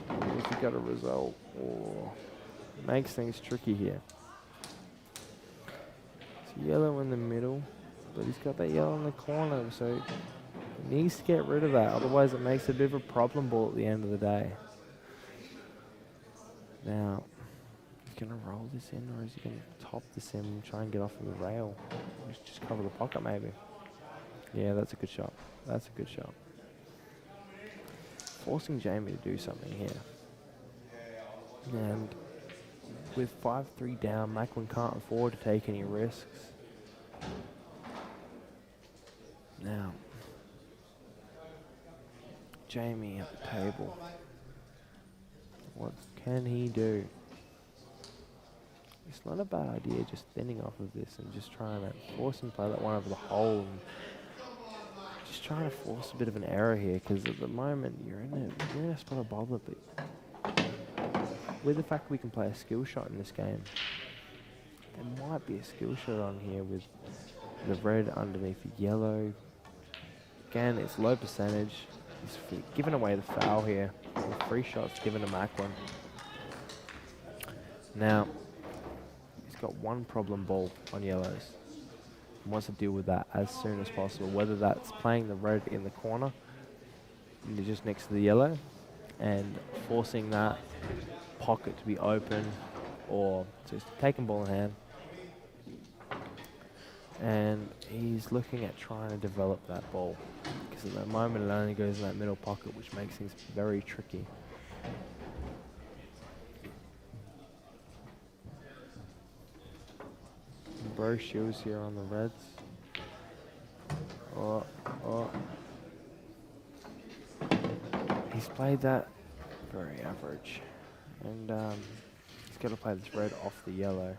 If he got a result, or makes things tricky here. It's yellow in the middle, but he's got that yellow in the corner, so he needs to get rid of that, otherwise it makes a bit of a problem ball at the end of the day. Now, he's going to roll this in, or is he going to top this in and try and get off of the rail? Just cover the pocket maybe. Yeah, that's a good shot. That's a good shot. Forcing Jayme to do something here. And with 5-3 down, Macwin can't afford to take any risks. Now, Jayme at the table. What can he do? It's not a bad idea just thinning off of this and just trying to force him to play that one over the hole, and just trying to force a bit of an error here, because at the moment you're in a spot of bother, but with the fact we can play a skill shot in this game, there might be a skill shot on here with the red underneath the yellow. Again, it's low percentage. He's giving away the foul here. The free shot's given to Macwin. Now, he's got one problem ball on yellows. He wants to deal with that as soon as possible, whether that's playing the red in the corner, just next to the yellow, and forcing that pocket to be open, or just taking ball in hand. And he's looking at trying to develop that ball, because at the moment it only goes in that middle pocket, which makes things very tricky. Broe Shiells here on the reds. He's played that very average, and he's got to play this red off the yellow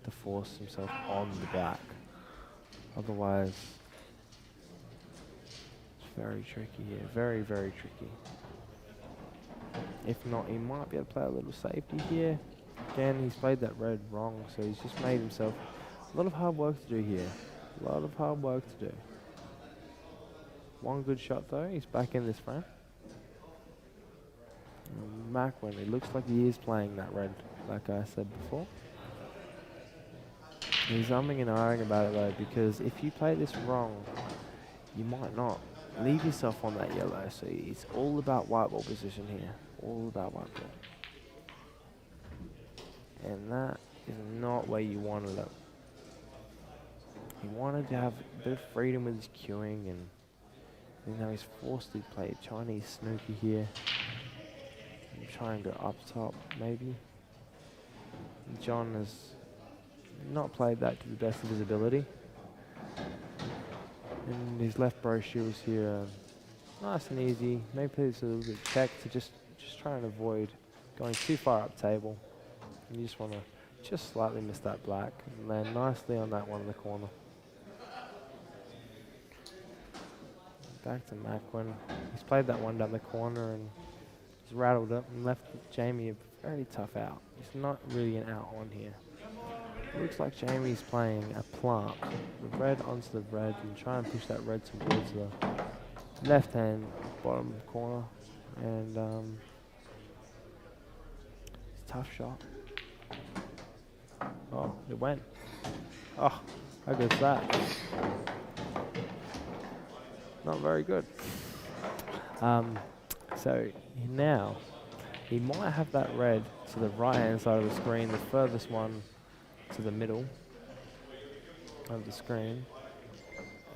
to force himself on the black. Otherwise, it's very tricky here. Very, very tricky. If not, he might be able to play a little safety here. Again, he's played that red wrong, so he's just made himself a lot of hard work to do here. A lot of hard work to do. One good shot though, he's back in this frame. Macwin, it looks like he is playing that red, like I said before. He's umming and ahhing about it though, because if you play this wrong, you might not. Leave yourself on that yellow, so it's all about white ball position here. All about white ball. And that is not where you wanted it. He wanted to have a bit of freedom with his cueing, and now he's forced to play a Chinese snooker here. And try and go up top, maybe. John has not played that to the best of his ability. And he's left Broe Shiells here nice and easy. Maybe play this a little bit check to just try and avoid going too far up table. You just want to just slightly miss that black and land nicely on that one in the corner. Back to Macwin. He's played that one down the corner and he's rattled up and left Jayme a very tough out. It's not really an out on here. It looks like Jayme's playing a plant. The red onto the red and try and push that red towards the left hand bottom corner. And it's a tough shot. Oh, it went. Oh, how good's that? Not very good. So now he might have that red to the right hand side of the screen, the furthest one to the middle of the screen,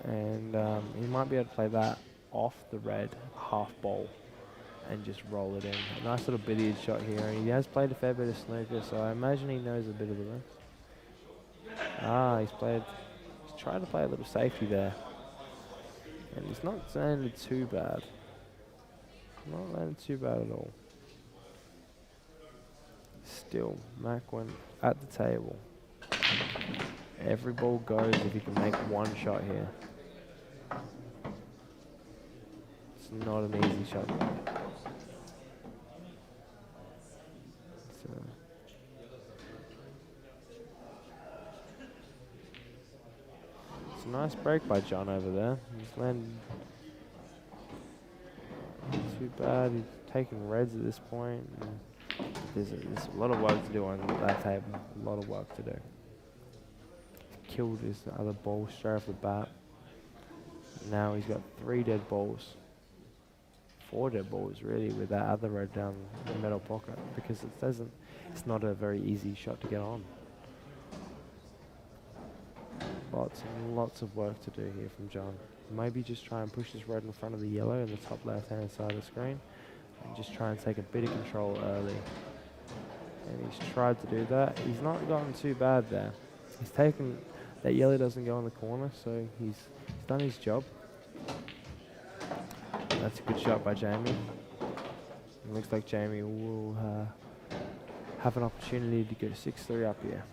and he might be able to play that off the red half ball and just roll it in. A nice little billiard shot here, and he has played a fair bit of snooker, so I imagine he knows a bit of the rest. He's tried to play a little safety there. And he's not landed too bad. Not landed too bad at all. Still, Macwin at the table. Every ball goes if he can make one shot here. It's not an easy shot. It's a nice break by John over there. He's landed not too bad. He's taking reds at this point. There's a lot of work to do on that table. A lot of work to do. Killed his other ball straight off the bat. Now he's got 3 dead balls. 4 dead balls really with that other red down the middle pocket because it's not a very easy shot to get on. Lots and lots of work to do here from John. Maybe just try and push this red in front of the yellow in the top left hand side of the screen and just try and take a bit of control early. And he's tried to do that. He's not gotten too bad there. He's taken, that yellow doesn't go in the corner, so he's done his job. That's a good shot by Jayme. It looks like Jayme will have an opportunity to go 6-3 up here.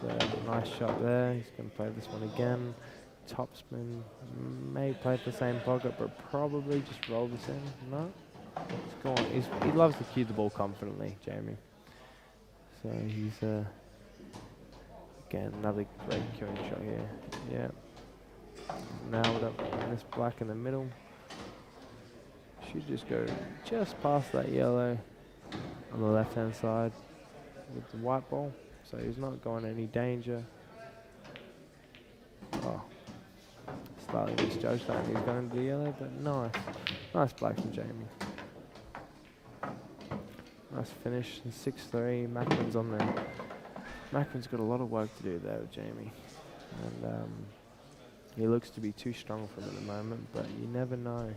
That's a nice shot there. He's going to play this one again. Topspin, may play for the same pocket, but probably just roll this in. No? It's gone. He loves to cue the ball confidently, Jayme. So he's, again, another great cueing shot here. Yeah. Nailed up on this black in the middle. Should just go just past that yellow on the left hand side with the white ball. So he's not going any danger. Oh, slightly misjudged that he's going to the yellow, but nice. Nice black from Jayme. Nice finish. 6-3. Macwin's on there. Macwin's got a lot of work to do there with Jayme. And he looks to be too strong for him at the moment, but you never know.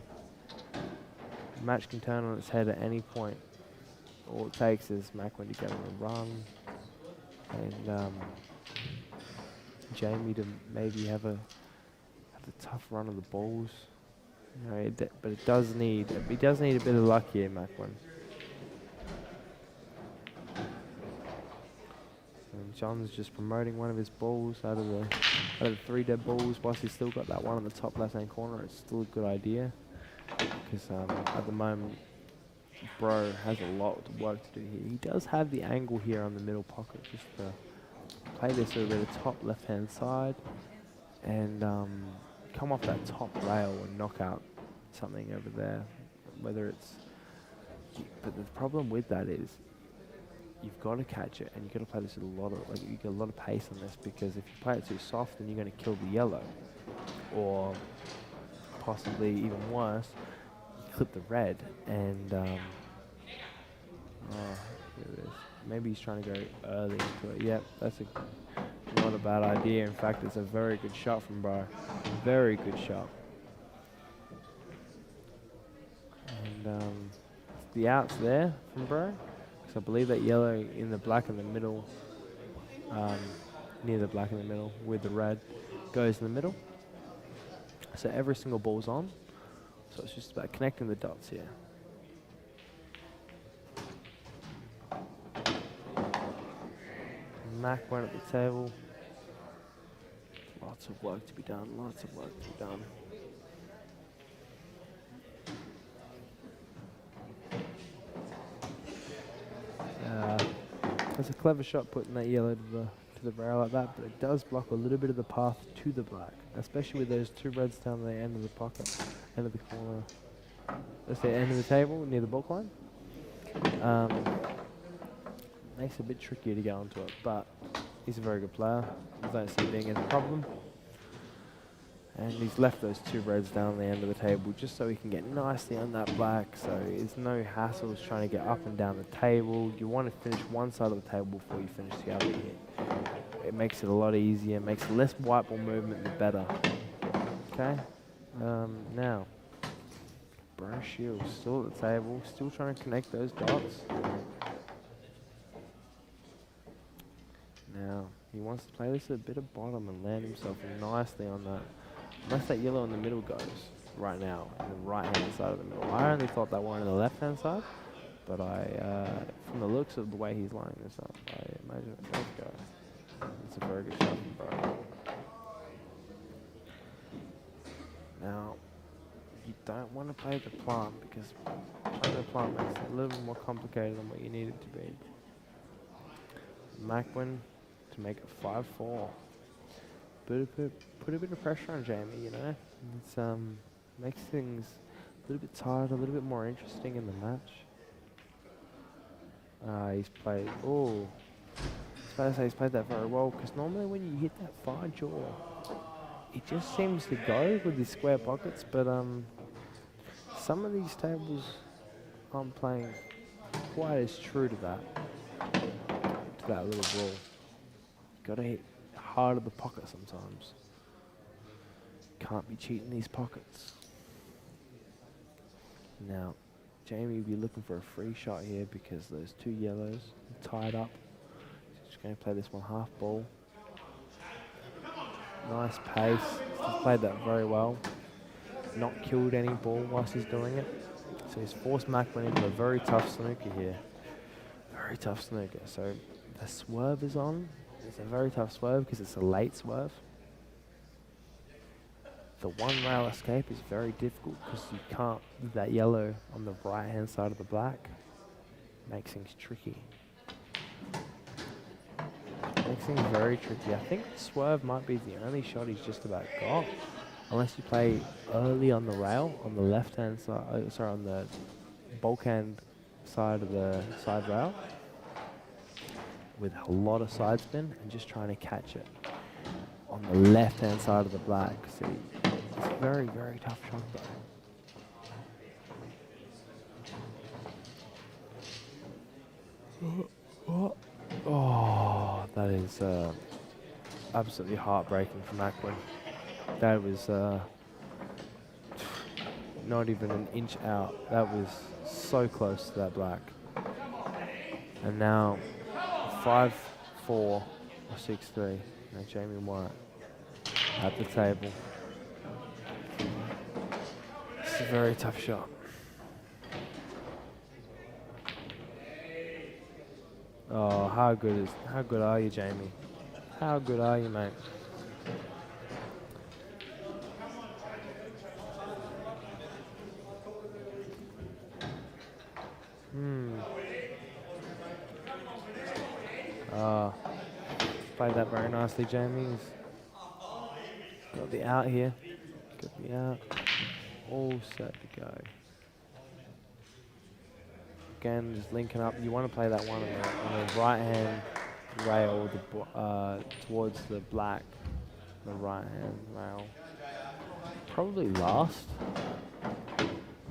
The match can turn on its head at any point. All it takes is Macwin to get on a run, and Jayme to maybe have a tough run of the balls. You know, but he does need a bit of luck here, Macwin. And John's just promoting one of his balls out of the 3 dead balls. Whilst he's still got that one on the top left-hand corner, it's still a good idea. Because at the moment, Broe has a lot of work to do here. He does have the angle here on the middle pocket, just to play this over the top left-hand side and come off that top rail and knock out something over there. Whether it's, but the problem with that is, you've got to catch it, and you've got to play this with a lot of, you get a lot of pace on this, because if you play it too soft, then you're going to kill the yellow, or possibly even worse, you clip the red, and oh, here it is. Maybe he's trying to go early into it. Yep, that's not a bad idea. In fact, it's a very good shot from Broe. Very good shot. And the outs there from Broe. So I believe that yellow in the black in the middle, near the black in the middle with the red, goes in the middle. So every single ball's on. So it's just about connecting the dots here. Macwin at the table. Lots of work to be done, lots of work to be done. That's a clever shot putting that yellow to the rail like that, but it does block a little bit of the path to the black, especially with those 2 reds down the end of the pocket, end of the corner. That's the end of the table near the bulk line. Makes it a bit trickier to get onto it, but he's a very good player. I don't see it being a problem. And he's left those 2 reds down the end of the table just so he can get nicely on that black, so there's no hassles trying to get up and down the table. You want to finish one side of the table before you finish the other here. It makes it a lot easier, makes less white ball movement, the better. Okay, now, Broe Shiells still at the table, still trying to connect those dots. Now, He wants to play this a bit of bottom and land himself nicely on that. Unless that yellow in the middle goes right now, in the right-hand side of the middle. I only thought that one in the left-hand side, but from the looks of the way he's lining this up, I imagine it does go. It's a very good shot from Broe. Now, you don't want to play the plant because playing the plant makes it a little bit more complicated than what you need it to be. Macwin to make it 5-4. Put a bit of pressure on Jayme, you know. It's makes things a little bit tighter, a little bit more interesting in the match. He's played. Oh, I was about to say he's played that very well because normally when you hit that far jaw, it just seems to go with these square pockets. But some of these tables aren't playing quite as true to that little ball. You gotta hit hard at the pocket sometimes. Can't be cheating these pockets. Now, Jayme will be looking for a free shot here because those two yellows are tied up. Just going to play this one half ball. Nice pace. He's played that very well. Not killed any ball whilst he's doing it. So he's forced Macwin into a very tough snooker here. Very tough snooker. So the swerve is on. It's a very tough swerve because it's a late swerve. The one rail escape is very difficult because you can't leave that yellow on the right hand side of the black. Makes things tricky. Makes things very tricky. I think swerve might be the only shot he's just about got. Unless you play early on the rail, on the left hand side, on the bulkhand side of the side rail. With a lot of side spin and just trying to catch it on the left hand side of the black. See, it's a very, very tough shot though. Oh, that is absolutely heartbreaking for Macwin. That was not even an inch out. That was so close to that black. And now 5-4 or 6-3. Now Jayme White at the table. It's a very tough shot. Oh, how good are you, Jayme? How good are you, mate? Played that very nicely, Jayme. Got the out here. Got the out. All set to go. Again, just linking up. You want to play that one on the right hand rail towards the black. The right hand rail. Probably last.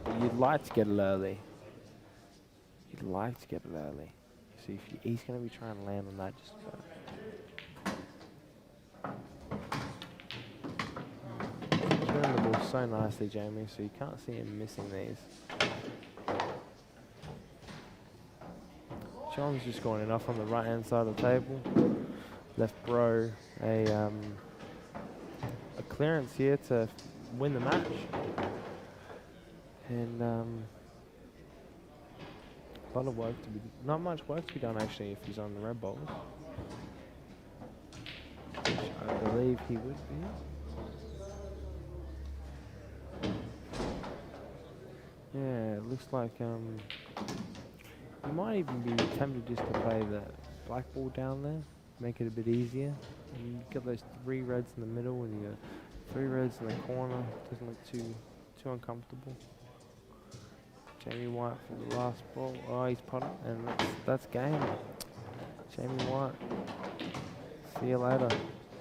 But you'd like to get it early. You'd like to get it early. So he's going to be trying to land on that just about. Turning the ball so nicely, Jayme, so you can't see him missing these. John's just going enough on the right hand side of the table. Left Broe a clearance here to win the match. And a lot of work to be, not much work to be done actually if he's on the red balls. Which I believe he would be. Yeah, it looks like you might even be tempted just to play the black ball down there, make it a bit easier. And you've got those 3 reds in the middle and you got 3 reds in the corner. Doesn't look too uncomfortable. Jayme White for the last ball. Oh, he's putting, and that's game. Jayme White. See you later.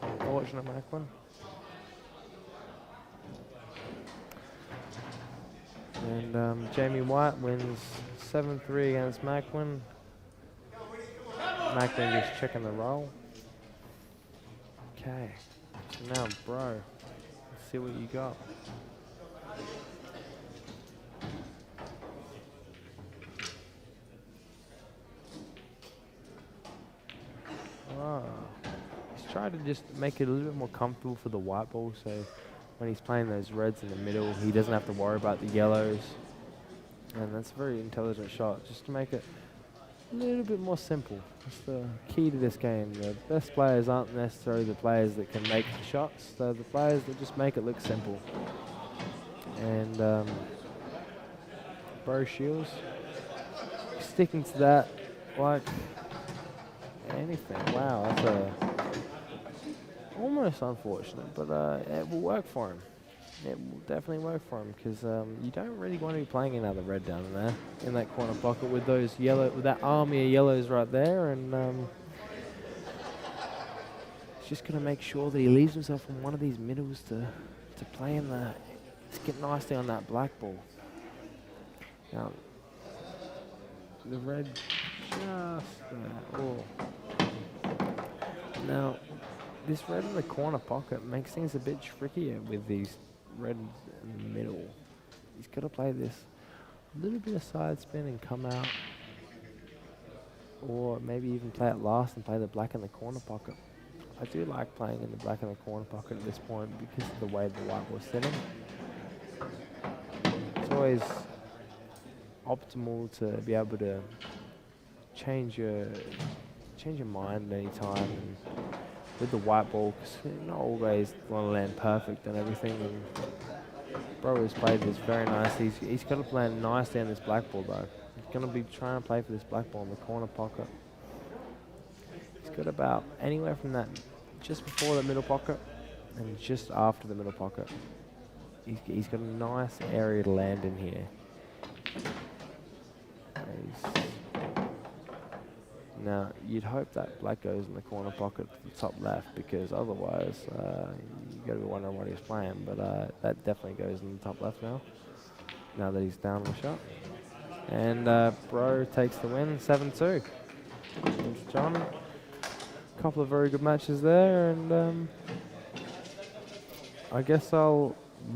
Unfortunate Macwin. And Jayme White wins 7-3 against Macwin. Macwin just checking the roll. Okay, so now Broe, let's see what you got. Oh, tried to just make it a little bit more comfortable for the white ball, so when he's playing those reds in the middle, he doesn't have to worry about the yellows. And that's a very intelligent shot, just to make it a little bit more simple. That's the key to this game. The best players aren't necessarily the players that can make the shots, they're the players that just make it look simple. And Broe Shiells sticking to that like anything. Wow, that's almost unfortunate, but it will work for him. It will definitely work for him, because you don't really want to be playing another red down there in that corner pocket with those with that army of yellows right there, and he's just going to make sure that he leaves himself on one of these middles to play in the, to get nicely on that black ball. Now, the red just there. Oh. Now, this red in the corner pocket makes things a bit trickier with these reds in the middle. He's got to play this little bit of side spin and come out, or maybe even play it last and play the black in the corner pocket. I do like playing in the black in the corner pocket at this point because of the way the white was sitting. It's always optimal to be able to change your mind at any time, and with the white ball, because you're not always want to land perfect and everything. And Broe has played this very nicely. He's got to land nicely on this black ball though. He's going to be trying to play for this black ball in the corner pocket. He's got about anywhere from that just before the middle pocket and just after the middle pocket. He's got a nice area to land in here. Now, you'd hope that black goes in the corner pocket to the top left, because otherwise you've got to be wondering what he's playing. But that definitely goes in the top left now that he's down the shot. And Broe takes the win, 7-2. Thanks, Jayme. A couple of very good matches there, and I guess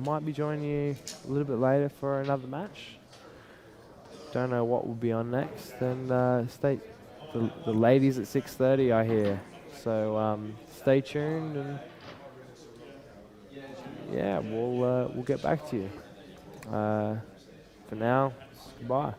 might be joining you a little bit later for another match. Don't know what will be on next, and the ladies at 6:30 I hear, so stay tuned, and yeah, we'll get back to you. For now, goodbye.